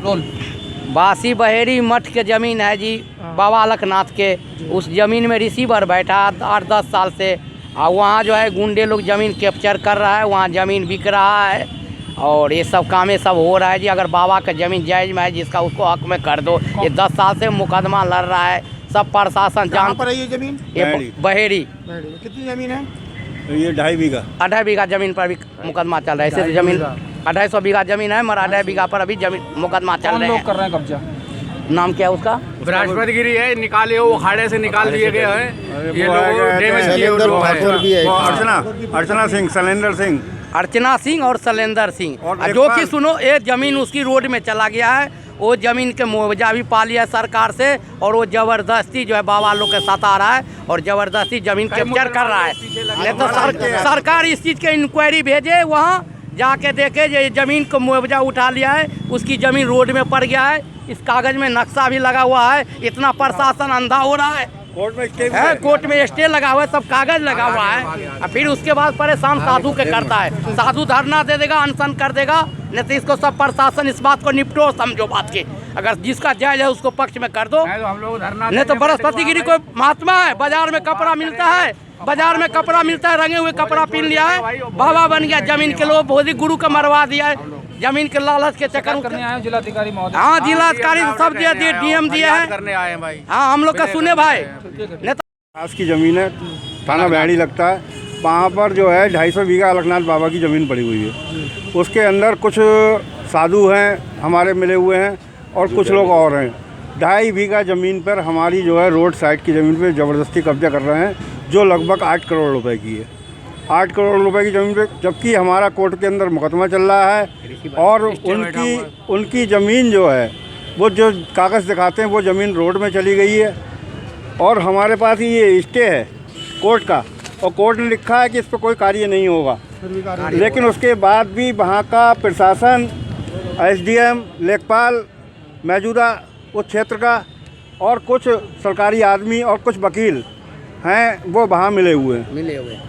Role बासी बहेरी मठ के ज़मीन है जी, बाबा अलखनाथ के। उस ज़मीन में रिसीवर बैठा 8-10 साल से, और वहाँ जो है गुंडे लोग ज़मीन कैप्चर कर रहा है, वहाँ ज़मीन बिक रहा है और ये सब कामें सब हो रहा है जी। अगर बाबा का ज़मीन जायज़ में है जिसका, उसको हक में कर दो। ये 10 साल से मुकदमा लड़ रहा है, सब प्रशासन कहाँ पर है ये जमीन? ये बहेरी कितनी जमीन है? ये 2.5 बीघा 2.5 बीघा ज़मीन पर भी मुकदमा चल रहा है। ऐसे ज़मीन 250 बीघा ज़मीन है, मगर 2.5 बीघा पर अभी ज़मीन मुकदमा चल रहे हैं। कर रहे हैं कब्जा? नाम क्या है उसका? बृहस्पतिगिरी है, निकाले वो अखाड़े से निकाल दिए गए हैं। ये लोग डैमेज किए हुए लोग हैं। अर्चना सिंह, शैलेंद्र सिंह, अर्चना सिंह और शैलेंद्र सिंह, और जो कि सुनो, ये ज़मीन उसकी रोड में चला गया है। वो ज़मीन के मुआवजा भी पा लिया है सरकार से, और वो ज़बरदस्ती जो है बाबा लोग के साथ आ रहा है और ज़बरदस्ती ज़मीन कैप्चर कर रहा है। नहीं तो सरकार इस चीज़ के इंक्वायरी भेजे, वहाँ जाके देखे ये ज़मीन को मुआवजा उठा लिया है, उसकी ज़मीन रोड में पड़ गया है, इस कागज़ में नक्शा भी लगा हुआ है। इतना प्रशासन अंधा हो रहा है, कोर्ट में स्टे लगा हुआ है, सब कागज लगा हुआ है। और फिर उसके बाद परेशान साधु के करता है। साधु धरना दे देगा, अनशन कर देगा, नहीं तो इसको सब प्रशासन इस बात को निपटो, समझो बात की। अगर जिसका जायज है उसको पक्ष में कर दो, नहीं तो बृहस्पतिगिरी कोई महात्मा है, बाजार में कपड़ा मिलता है, बाजार में कपड़ा मिलता है, रंगे हुए कपड़ा पहन लिया है, बाबा बन गया। जमीन के लोग भोजी गुरु को मरवा दिया है, जमीन के लालच के चक्कर करने आए जिलाधिकारी महोदय। हाँ, जिलाधिकारी सब दिए, डीएम दिए हैं करने आए हैं भाई। हाँ, हम लोग का सुने भाई। पास की ज़मीन है, थाना बहेड़ी लगता है। वहाँ पर जो है 250 बीघा अलखनाथ बाबा की ज़मीन पड़ी हुई है। उसके अंदर कुछ साधु हैं हमारे मिले हुए हैं और कुछ लोग और हैं। 2.5 बीघा ज़मीन पर हमारी जो है रोड साइड की ज़मीन पर ज़बरदस्ती कब्जा कर रहे हैं, जो लगभग 8 करोड़ रुपए की है। 8 करोड़ रुपए की ज़मीन पे, जबकि हमारा कोर्ट के अंदर मुकदमा चल रहा है और उनकी ज़मीन जो है, वो जो कागज़ दिखाते हैं वो ज़मीन रोड में चली गई है। और हमारे पास ही ये स्टे है कोर्ट का, और कोर्ट ने लिखा है कि इस पर कोई कार्य नहीं होगा। लेकिन उसके बाद भी वहाँ का प्रशासन, एसडीएम, लेखपाल, मौजूदा उस क्षेत्र का और कुछ सरकारी आदमी और कुछ वकील हैं, वो वहाँ मिले हुए हैं।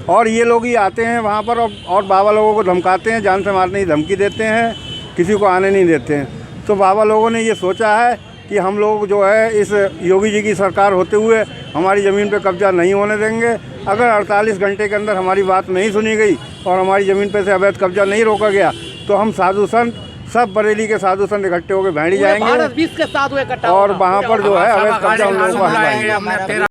और ये लोग ही आते हैं वहाँ पर और बाबा लोगों को धमकाते हैं, जान से मारने की धमकी देते हैं, किसी को आने नहीं देते हैं। तो बाबा लोगों ने ये सोचा है कि हम लोग जो है इस योगी जी की सरकार होते हुए हमारी ज़मीन पे कब्जा नहीं होने देंगे। अगर 48 घंटे के अंदर हमारी बात नहीं सुनी गई और हमारी ज़मीन पे से अवैध कब्जा नहीं रोका गया, तो हम साधु संत, सब बरेली के साधु संत इकट्ठे होकर भैंडी जाएंगे और वहाँ पर जो है अवैध कब्जा हम लोगों को हटाएंगे।